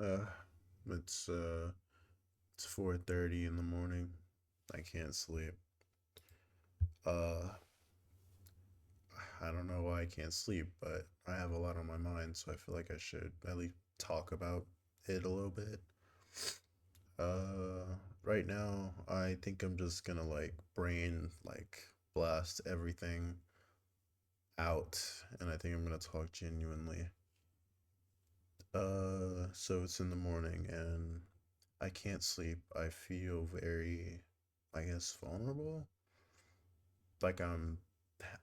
Uh, it's 4:30 in the morning. I can't sleep. Uh, I don't know why I can't sleep, but I have a lot on my mind, so I feel like I should at least talk about it a little bit. Uh, right now, I think I'm just gonna brain blast everything out, and I think I'm gonna talk genuinely. So it's in the morning, and I can't sleep. I feel very, I guess, vulnerable. Like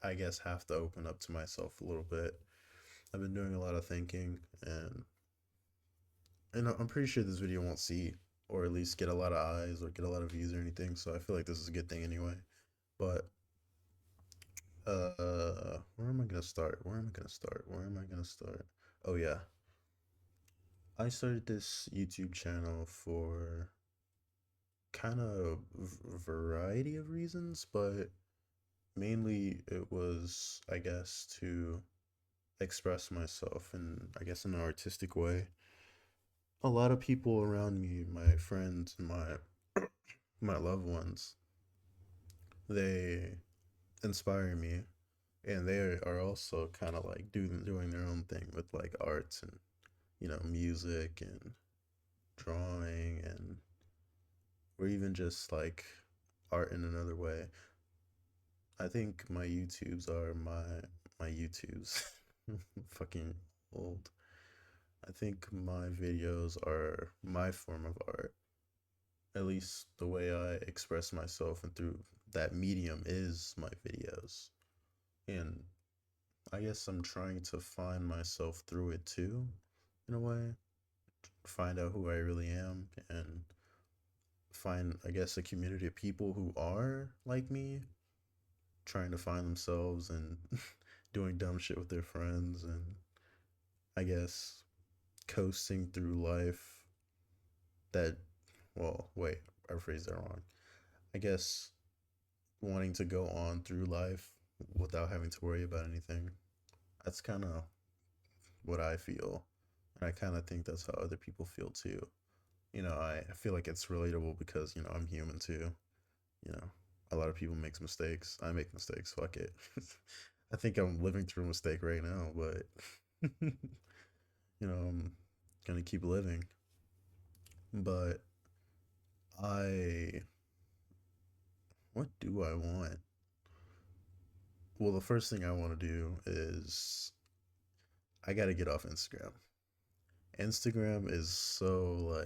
I guess, have to open up to myself a little bit. I've been doing a lot of thinking, and I'm pretty sure this video won't see, or at least get a lot of eyes or get a lot of views or anything. So I feel like this is a good thing anyway. But where am I gonna start? Where am I gonna start? Where am I gonna start? Oh yeah, I started this YouTube channel for kind of variety of reasons, but mainly it was, I guess, to express myself in, I guess, in an artistic way. A lot of people around me, my friends, my loved ones, they inspire me, and they are also kind of like doing their own thing with like arts and music and drawing and or even just like art in another way. I think my YouTubes are my YouTubes. Fucking old. I think my videos are my form of art. At least the way I express myself and through that medium is my videos. And I guess I'm trying to find myself through it too, in a way. Find out who I really am and find, I guess, a community of people who are like me, trying to find themselves and doing dumb shit with their friends and I guess coasting through life that, well, wait, I phrased that wrong. I guess wanting to go on through life without having to worry about anything. That's kind of what I feel. And I kind of think that's how other people feel too. I feel like it's relatable because, I'm human too. You know, a lot of people make mistakes. I make mistakes. Fuck it. I think I'm living through a mistake right now, but, I'm gonna keep living. But I, what do I want? Well, the first thing I want to do is I got to get off Instagram. Instagram is so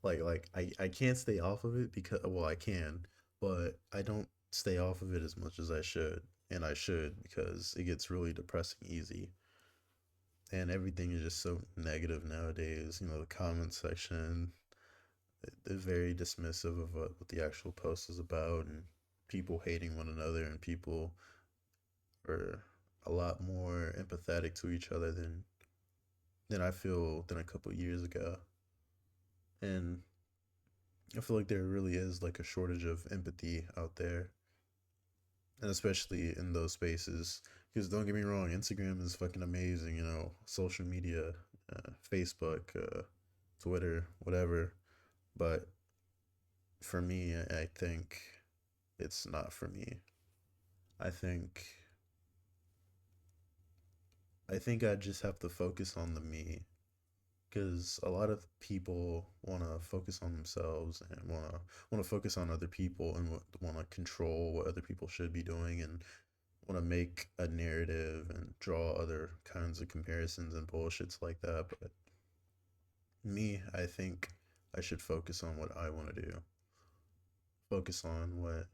I can't stay off of it because well I can, but I don't stay off of it as much as I should, and I should because it gets really depressing easy. And everything is just so negative nowadays. The comment section, they're very dismissive of what the actual post is about, and people hating one another, and people are a lot more empathetic to each other than I feel than a couple years ago. And I feel like there really is like a shortage of empathy out there, and especially in those spaces. Because don't get me wrong, Instagram is fucking amazing. Social media, Facebook, Twitter, whatever. But for me, I think it's not for me. I think I just have to focus on the me because a lot of people want to focus on themselves and want to focus on other people and want to control what other people should be doing and want to make a narrative and draw other kinds of comparisons and bullshits like that. But me, I think I should focus on what I want to do. Focus on what,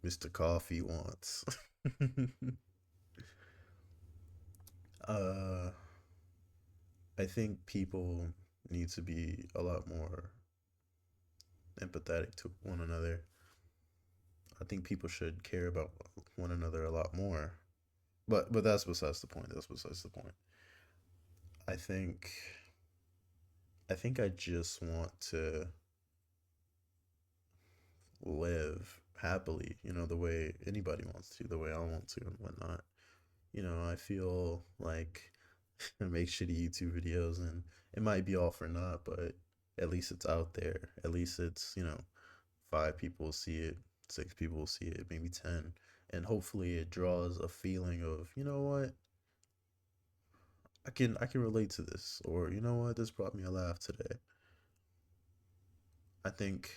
Mr. Coffee wants. uh, I think people need to be a lot more empathetic to one another. I think people should care about one another a lot more. But that's besides the point. That's besides the point. I think I just want to live happily, the way anybody wants to, the way I want to and whatnot. I feel like and make shitty YouTube videos, and it might be all for naught, but at least it's out there. At least it's, five people will see it, six people will see it, maybe 10. And hopefully it draws a feeling of, you know what? I can relate to this, or you know what, this brought me a laugh today. I think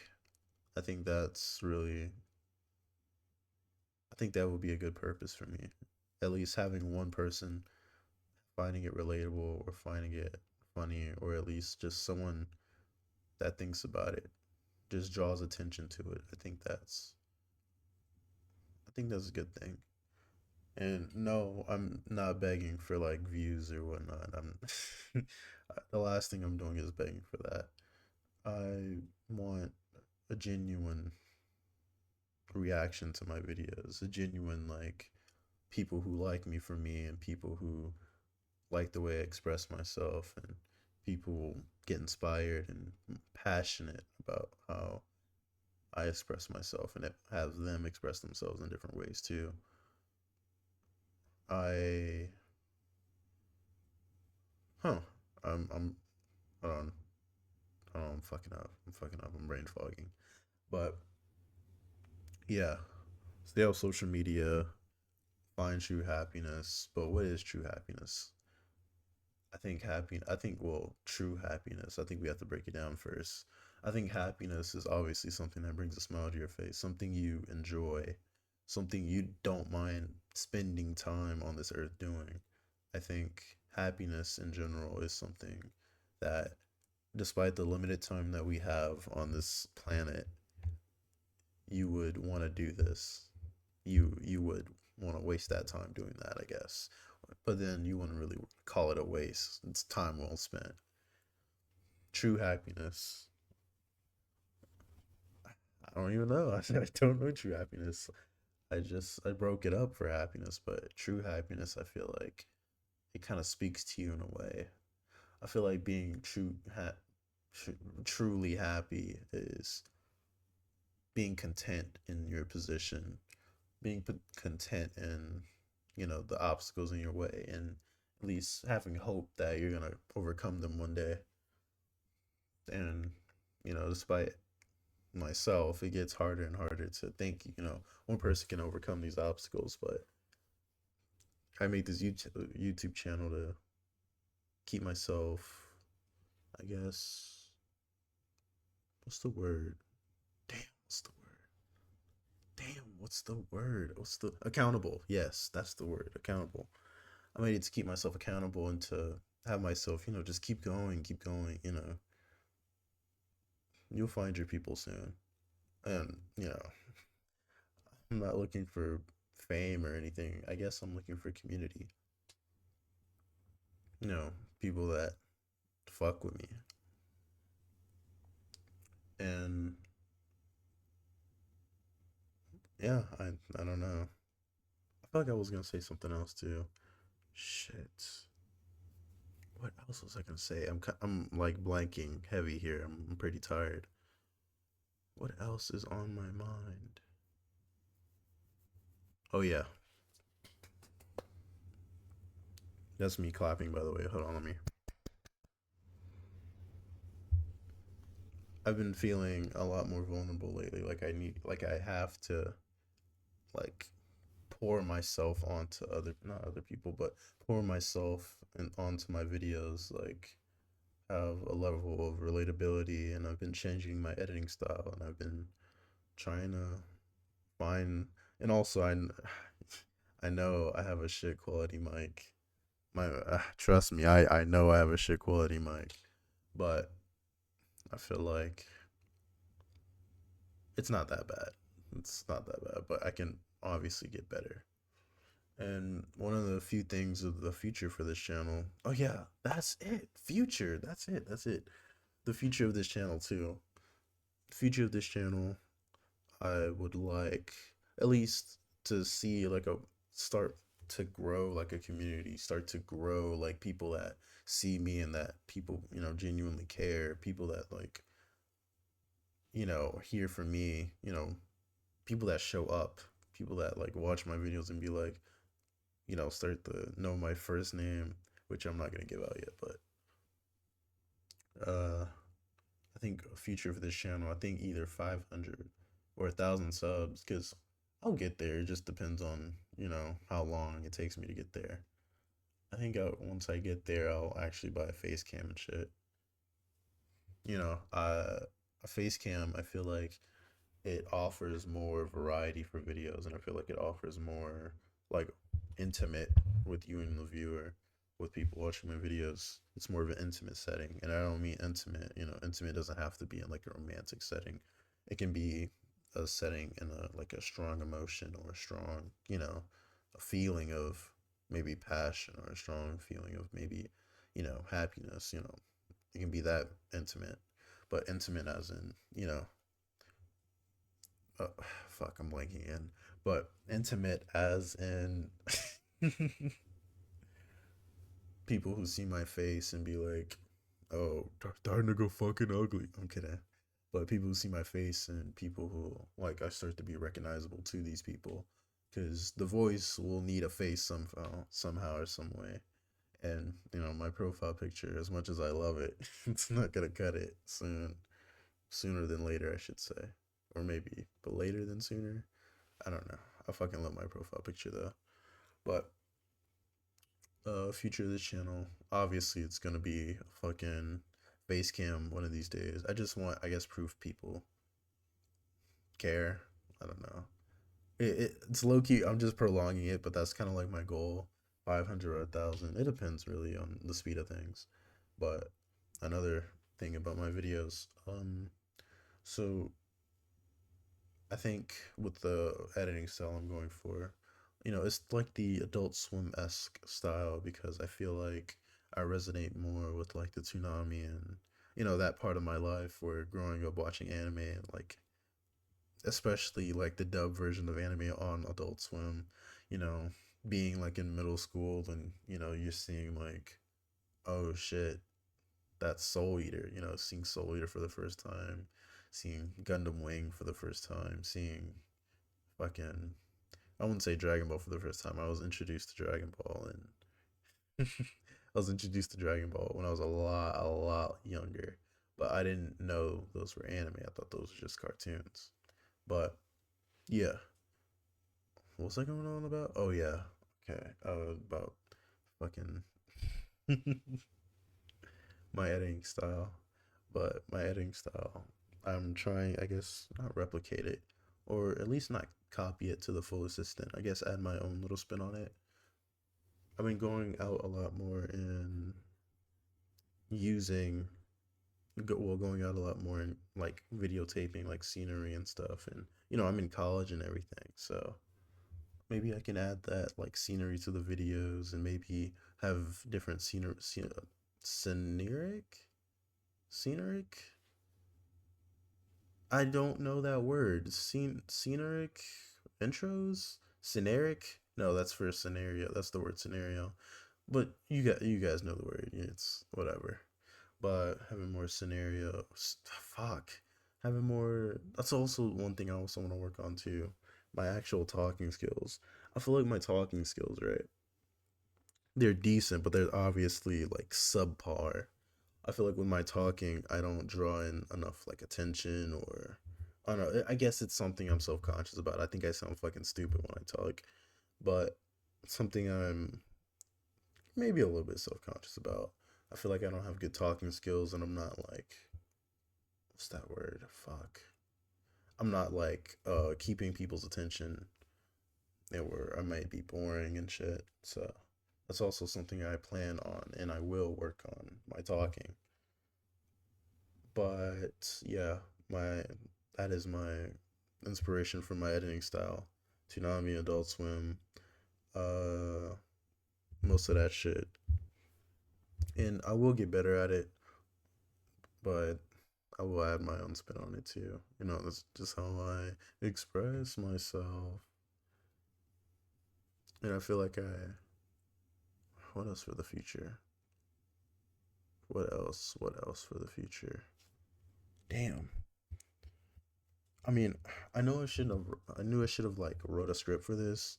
I think that's really I think that would be a good purpose for me. At least having one person finding it relatable or finding it funny, or at least just someone that thinks about it, just draws attention to it. I think that's a good thing. And no, I'm not begging for like views or whatnot. I'm the last thing I'm doing is begging for that. I want a genuine reaction to my videos, a genuine like people who like me for me, and people who like the way I express myself, and people get inspired and passionate about how I express myself, and it has them express themselves in different ways too. I huh. I'm hold on. Hold on, I'm fucking up. I'm fucking up. I'm brain fogging. But yeah. Stay off social media, find true happiness. But what is true happiness? True happiness, I think we have to break it down first. I think happiness is obviously something that brings a smile to your face, something you enjoy, something you don't mind spending time on this earth doing. I think happiness in general is something that, despite the limited time that we have on this planet, you would want to do this. You would want to waste that time doing that, I guess. But then you wouldn't really call it a waste. It's time well spent. True happiness. I don't even know. I don't know true happiness. I broke it up for happiness, but true happiness, I feel like it kind of speaks to you in a way. I feel like being truly happy is being content in your position, being content in, the obstacles in your way, and at least having hope that you're gonna overcome them one day. And despite myself, it gets harder and harder to think, one person can overcome these obstacles. But I made this YouTube channel to keep myself, I guess, what's the word? Damn, what's the word? What's the word? What's the accountable? Yes, that's the word. Accountable. I made it to keep myself accountable and to have myself, just keep going, keep going. You'll find your people soon. And, I'm not looking for fame or anything. I guess I'm looking for community. People that fuck with me. And yeah, I don't know. I feel like I was gonna say something else too. Shit. What else was I gonna say? I'm like blanking heavy here. I'm pretty tired. What else is on my mind? Oh yeah, that's me clapping, by the way. Hold on, let me. I've been feeling a lot more vulnerable lately. Like I have to like pour myself onto not other people, but pour myself and onto my videos. Like have a level of relatability, and I've been changing my editing style, and I've been trying to find. And also, I know I have a shit quality mic. Trust me, I know I have a shit quality mic, but I feel like it's not that bad. It's not that bad, but I can obviously get better. And one of the few things of the future for this channel. Oh yeah, that's it. Future. That's it. That's it. The future of this channel too. The future of this channel, I would like at least to see like a start to grow like a community, start to grow like people that see me, and that people, genuinely care, people that like, hear from me, people that show up, people that like watch my videos and be like, start to know my first name, which I'm not gonna give out yet. But I think a future for this channel, I think either 500 or 1,000 subs, because I'll get there. It just depends on, how long it takes me to get there. I think once I get there, I'll actually buy a face cam and shit. A face cam, I feel like it offers more variety for videos, and I feel like it offers more like intimate with you and the viewer, with people watching my videos. It's more of an intimate setting, and I don't mean intimate. Intimate doesn't have to be in like a romantic setting. It can be a setting in a like a strong emotion or a strong, a feeling of maybe passion or a strong feeling of maybe, happiness. It can be that intimate, but intimate as in, uh, fuck, I'm blanking in, but intimate as in people who see my face and be like, "Oh, that nigga fucking ugly." I'm kidding, but people who see my face and people who like I start to be recognizable to these people, because the voice will need a face somehow or some way, and my profile picture, as much as I love it, it's not gonna cut it sooner than later, I should say, or maybe, but later than sooner. I don't know. I fucking love my profile picture though. But future of this channel, obviously it's gonna be a fucking face cam one of these days. I just want, I guess, proof people care. I don't know. It's low key. I'm just prolonging it, but that's kind of like my goal. 500 or 1,000. It depends really on the speed of things. But another thing about my videos, so I think with the editing style I'm going for, it's like the Adult Swim esque style, because I feel like I resonate more with like the Toonami and that part of my life where growing up watching anime, and like especially like the dub version of anime on Adult Swim, you know, being like in middle school, and you're seeing like, oh shit, that's Soul Eater, seeing Soul Eater for the first time, seeing Gundam Wing for the first time, seeing fucking, I wouldn't say Dragon Ball for the first time. I was introduced to Dragon Ball, and I was introduced to Dragon Ball when I was a lot younger. But I didn't know those were anime. I thought those were just cartoons. But yeah, what was I going on about? Oh yeah, okay. About fucking my editing style. But my editing style, I'm trying, I guess, not replicate it, or at least not copy it to the fullest extent. I guess add my own little spin on it. I've been going out a lot more and using, going out a lot more and like videotaping like scenery and stuff. And I'm in college and everything, so maybe I can add that like scenery to the videos, and maybe have different scenic scenic I don't know that word. Scenic intros? Scenaric? No, that's for scenario. That's the word scenario. But you guys know the word. It's whatever. But having more scenarios, fuck. Having more. That's also one thing I also want to work on too. My actual talking skills. I feel like my talking skills, right? They're decent, but they're obviously like subpar. I feel like with my talking, I don't draw in enough like attention, or I don't know. I guess it's something I'm self conscious about. I think I sound fucking stupid when I talk, but something I'm maybe a little bit self conscious about. I feel like I don't have good talking skills, and I'm not like, what's that word? Fuck. I'm not like keeping people's attention, or I might be boring and shit. So that's also something I plan on, and I will work on my talking. But yeah, my that is my inspiration for my editing style. Toonami, Adult Swim, uh, most of that shit. And I will get better at it, but I will add my own spin on it too. That's just how I express myself. And I feel like what else for the future? What else? What else for the future? Damn. I mean, I know I shouldn't have. I knew I should have like wrote a script for this,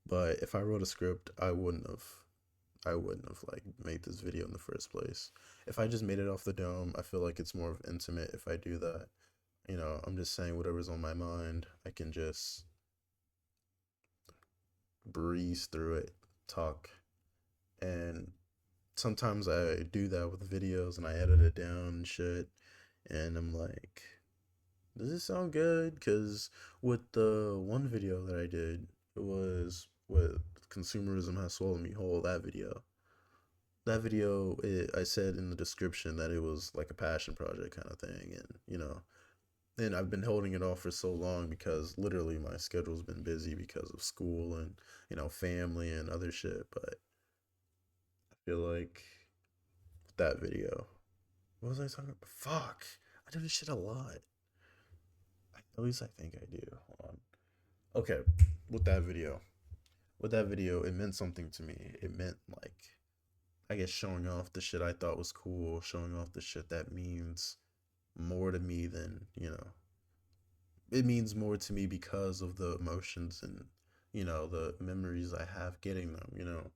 but if I wrote a script, I wouldn't have. I wouldn't have like made this video in the first place. If I just made it off the dome, I feel like it's more of intimate if I do that. I'm just saying whatever's on my mind. I can just breeze through it, talk, and sometimes I do that with videos and I edit it down and shit. And I'm like, does this sound good? Because with the one video that I did, it was with consumerism has swallowed me whole. I said in the description that it was like a passion project kind of thing, and I've been holding it off for so long because literally my schedule's been busy because of school and family and other shit. But I feel like that video. What was I talking about? Fuck, I do this shit a lot. At least I think I do. Hold on. Okay, with that video. With that video, it meant something to me. It meant like I guess showing off the shit I thought was cool, showing off the shit that means more to me than, it means more to me because of the emotions and, the memories I have getting them,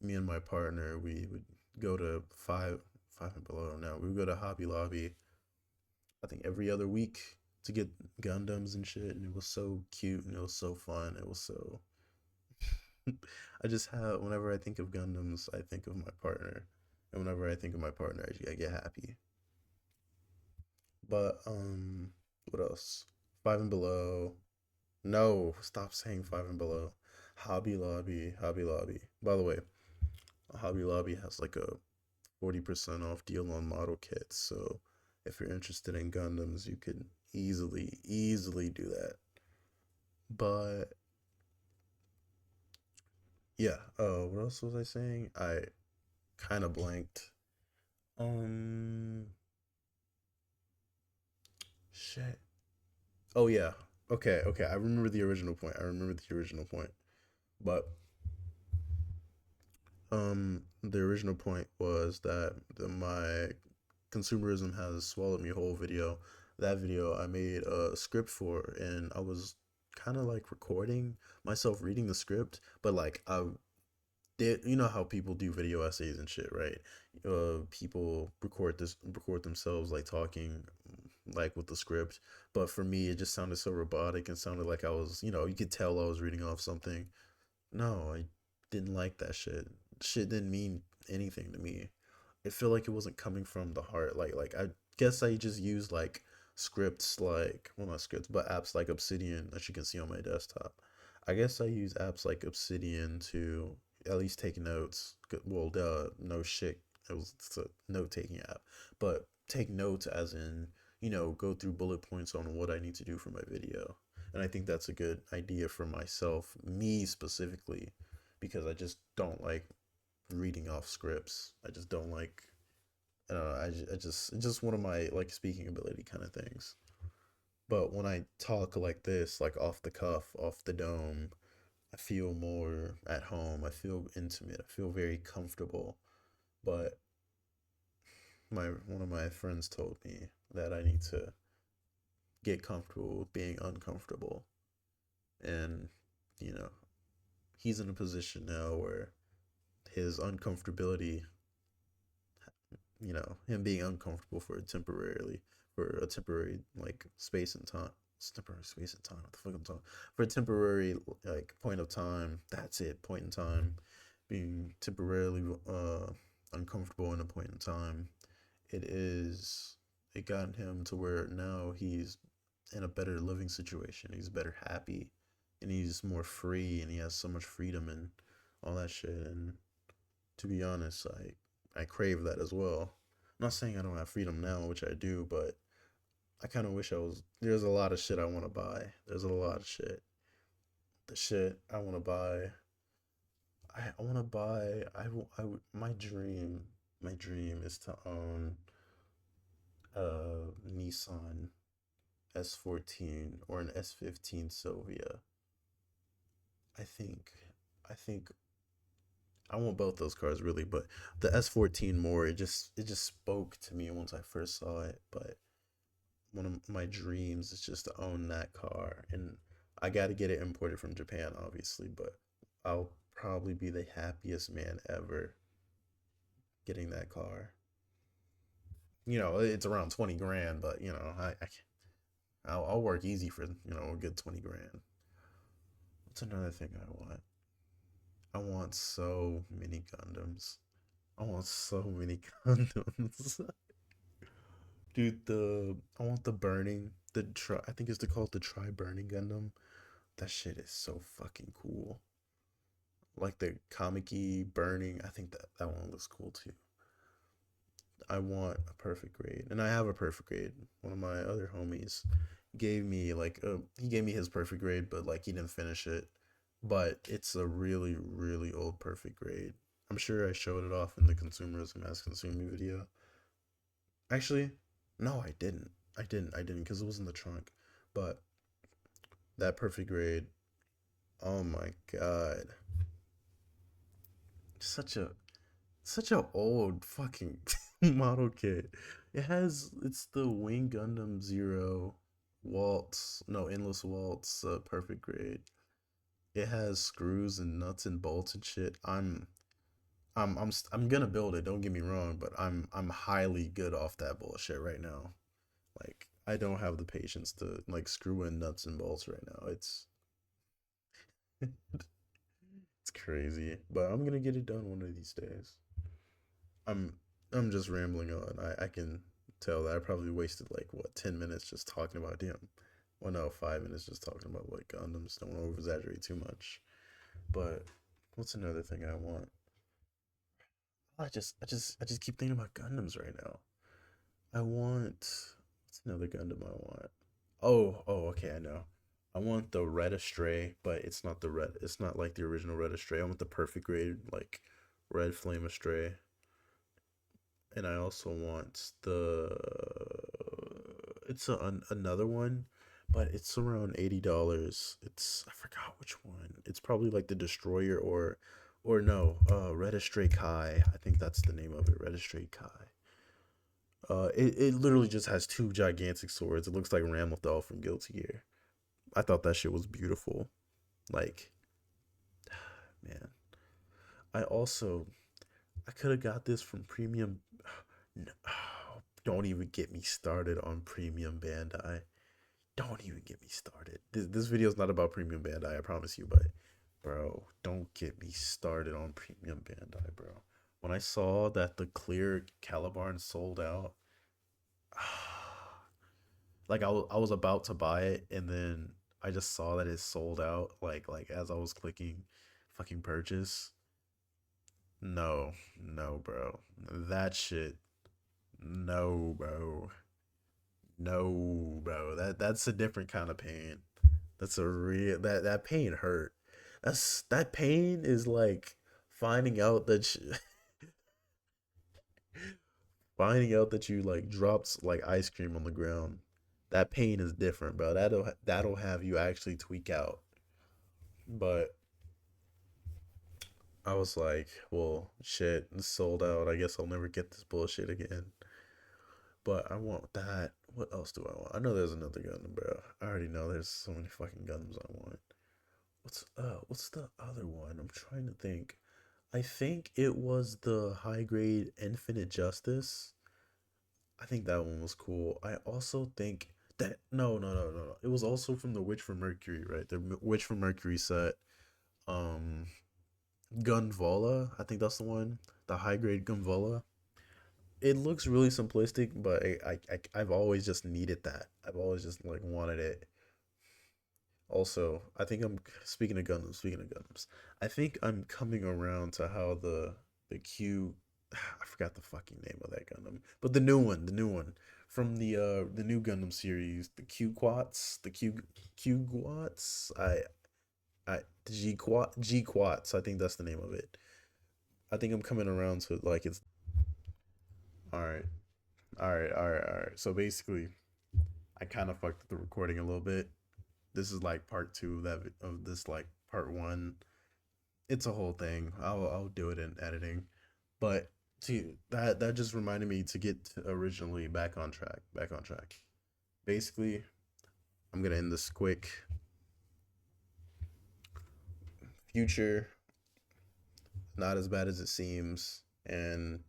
Me and my partner, we would go to five and below now. We would go to Hobby Lobby, I think every other week to get Gundams and shit, and it was so cute and it was so fun. It was so I just have whenever I think of Gundams, I think of my partner, and whenever I think of my partner, I get happy. But what else? Five and below. No, stop saying five and below. Hobby Lobby, Hobby Lobby. By the way, Hobby Lobby has like a 40% off deal on model kits. So if you're interested in Gundams, you could easily do that. But yeah, what else was I saying? I kind of blanked. Um, shit. Oh yeah. Okay. I remember the original point. I remember the original point. But the original point was that my consumerism has swallowed me whole video. That video I made a script for, and I was kind of like recording myself reading the script, but like I did, you know how people do video essays and shit, right? People record themselves like talking like with the script, but for me it just sounded so robotic and sounded like I was, you could tell I was reading off something. No, I didn't like that shit. Shit didn't mean anything to me. It felt like it wasn't coming from the heart. Like I guess I just used like scripts like well not scripts, but apps like Obsidian that you can see on my desktop. I guess I use apps like Obsidian to at least take notes. Well, duh, no shit. It's a note taking app, but take notes as in go through bullet points on what I need to do for my video. And I think that's a good idea for myself, me specifically, because I just don't like reading off scripts. I just don't like. I don't know. I just it's just one of my like speaking ability kind of things. But when I talk like this, like off the cuff, off the dome, I feel more at home. I feel intimate. I feel very comfortable. But my one of my friends told me that I need to get comfortable with being uncomfortable, and you know he's in a position now where his uncomfortability, him being uncomfortable for a temporary like space and time. It's temporary space and time. What the fuck I'm talking? For a temporary like point of time. That's it. Point in time. Being temporarily uncomfortable in a point in time. It is. It got him to where now he's in a better living situation. He's better happy, and he's more free, and he has so much freedom and all that shit. And to be honest, I crave that as well. I'm not saying I don't have freedom now, which I do, but I kind of wish I was. There's a lot of shit I want to buy. There's a lot of shit. The shit I want to buy. I want to buy. My dream is to own a Nissan S14 or an S15 Sylvia. I think. I think I want both those cars really, but the S14 more. It just spoke to me once I first saw it. But one of my dreams is just to own that car, and I got to get it imported from Japan, obviously. But I'll probably be the happiest man ever getting that car. You know, it's around 20 grand, but you know, I'll work easy for, you know, a good 20 grand. What's another thing I want? I want so many Gundams. I want so many Gundams. Dude, I want the burning, I think it's called the Tri Burning Gundam. That shit is so fucking cool. Like the Kamiki burning, I think that one looks cool too. I want a perfect grade, and I have a perfect grade. One of my other homies gave me he gave me his perfect grade, but like he didn't finish it. But it's a really really old perfect grade. I'm sure I showed it off in the consumerism as consuming video. Actually, no, I didn't. I didn't because it was in the trunk. But that perfect grade, oh my god, such a such a old fucking model kit. It's the Wing Gundam Zero Waltz, no Endless Waltz, perfect grade. It has screws and nuts and bolts and shit. I'm gonna build it. Don't get me wrong, but I'm highly good off that bullshit right now. Like I don't have the patience to like screw in nuts and bolts right now. It's crazy, but I'm gonna get it done one of these days. I'm I'm just rambling on. I can tell that I probably wasted like what 10 minutes just talking about them. Well, no, 5 minutes just talking about like Gundams. Don't over exaggerate too much. But what's another thing I want? I just keep thinking about Gundams right now. I want what's another Gundam I want? Okay, I know. I want the Red Astray, but it's not the red. It's not like the original Red Astray. I want the perfect grade, like Red Flame Astray, and I also want the another one, but it's around $80. I forgot which one. It's probably like the Destroyer or no, Red Astray Kai. I think that's the name of it, Red Astray Kai. It literally just has two gigantic swords. It looks like Ramlethal from Guilty Gear. I thought that shit was beautiful. Like, man, I also I could have got this from Premium. No, don't even get me started on Premium Bandai. Don't even get me started. This video is not about Premium Bandai, I promise you, but bro, don't get me started on Premium Bandai, bro. When I saw that the clear Calibarn sold out, like I was about to buy it and then I just saw that it sold out like as I was clicking fucking purchase. No, no, bro. That shit. No, bro. No, bro. That's a different kind of pain. That's a real that pain hurt. That pain is like finding out that finding out that you like dropped like ice cream on the ground. That pain is different, bro. That'll have you actually tweak out. But I was like, well, shit, it's sold out. I guess I'll never get this bullshit again. But I want that. What else do I want? I know there's another Gundam, bro. I already know there's so many fucking Gundams I want. What's the other one? I'm trying to think. I think it was the high grade Infinite Justice. I think that one was cool. I also think that no. It was also from the Witch from Mercury, right? The Witch from Mercury set. Um, Gunvola. I think that's the one. The high grade Gunvola. It looks really simplistic, but I've always just needed that. I've always just like wanted it. Also, I think I'm speaking of Gundams. Speaking of Gundams, I think I'm coming around to how the Q, I forgot the fucking name of that Gundam, but the new one from the new Gundam series, the Q Quats, Q Quats. The G Quats. I think that's the name of it. I think I'm coming around to like it's all right, all right. So basically, I kind of fucked up the recording a little bit. This is like part two of this like part one. It's a whole thing. I'll do it in editing, but see that just reminded me to get originally back on track. Back on track. Basically, I'm gonna end this quick. Future, not as bad as it seems, and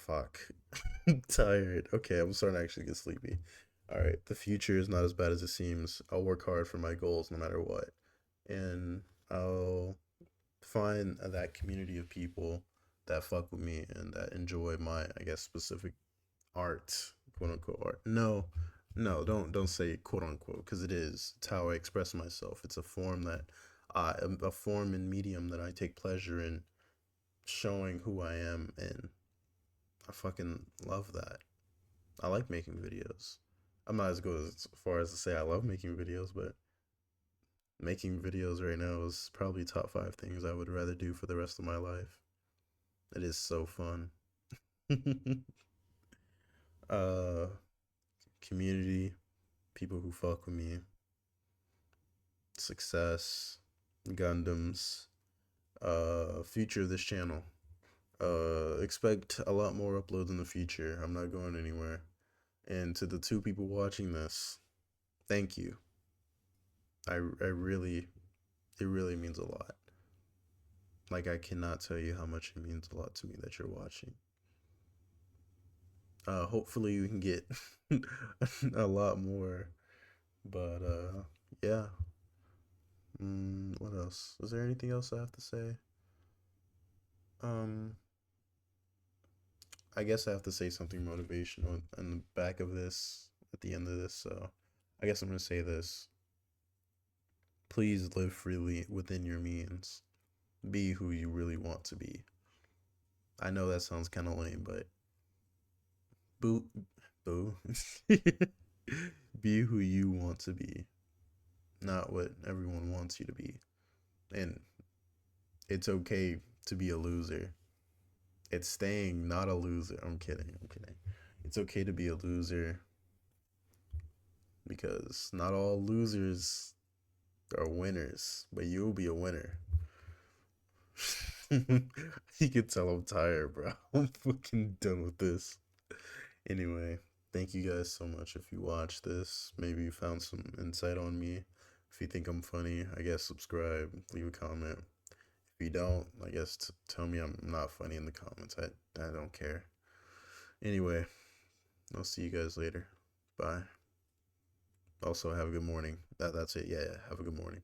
fuck. I'm tired. Okay, I'm starting to actually get sleepy. All right, the future is not as bad as it seems. I'll work hard for my goals no matter what. And I'll find that community of people that fuck with me and that enjoy my, I guess, specific art, quote unquote art. No, no, don't say quote unquote because it is. It's how I express myself. It's a form that a form and medium that I take pleasure in showing who I am, and I fucking love that. I like making videos. I'm not as good as far as to say I love making videos, but making videos right now is probably top five things I would rather do for the rest of my life. It is so fun. uh, community, people who fuck with me, success, Gundams, future of this channel. Expect a lot more uploads in the future. I'm not going anywhere. And to the two people watching this, thank you. I really, it really means a lot. Like, I cannot tell you how much it means a lot to me that you're watching. Hopefully we can get a lot more. But yeah. What else? Is there anything else I have to say? Um, I guess I have to say something motivational in the back of this, at the end of this. So I guess I'm gonna say this. Please live freely within your means. Be who you really want to be. I know that sounds kind of lame, but boo, boo. Be who you want to be, not what everyone wants you to be. And it's okay to be a loser. It's staying not a loser. I'm kidding. I'm kidding. It's okay to be a loser because not all losers are winners, but you'll be a winner. You can tell I'm tired, bro. I'm fucking done with this. Anyway, thank you guys so much. If you watched this, maybe you found some insight on me. If you think I'm funny, I guess subscribe, leave a comment. If you don't, I guess tell me I'm not funny in the comments. I don't care. Anyway, I'll see you guys later. Bye. Also, have a good morning. That's it. Yeah, have a good morning.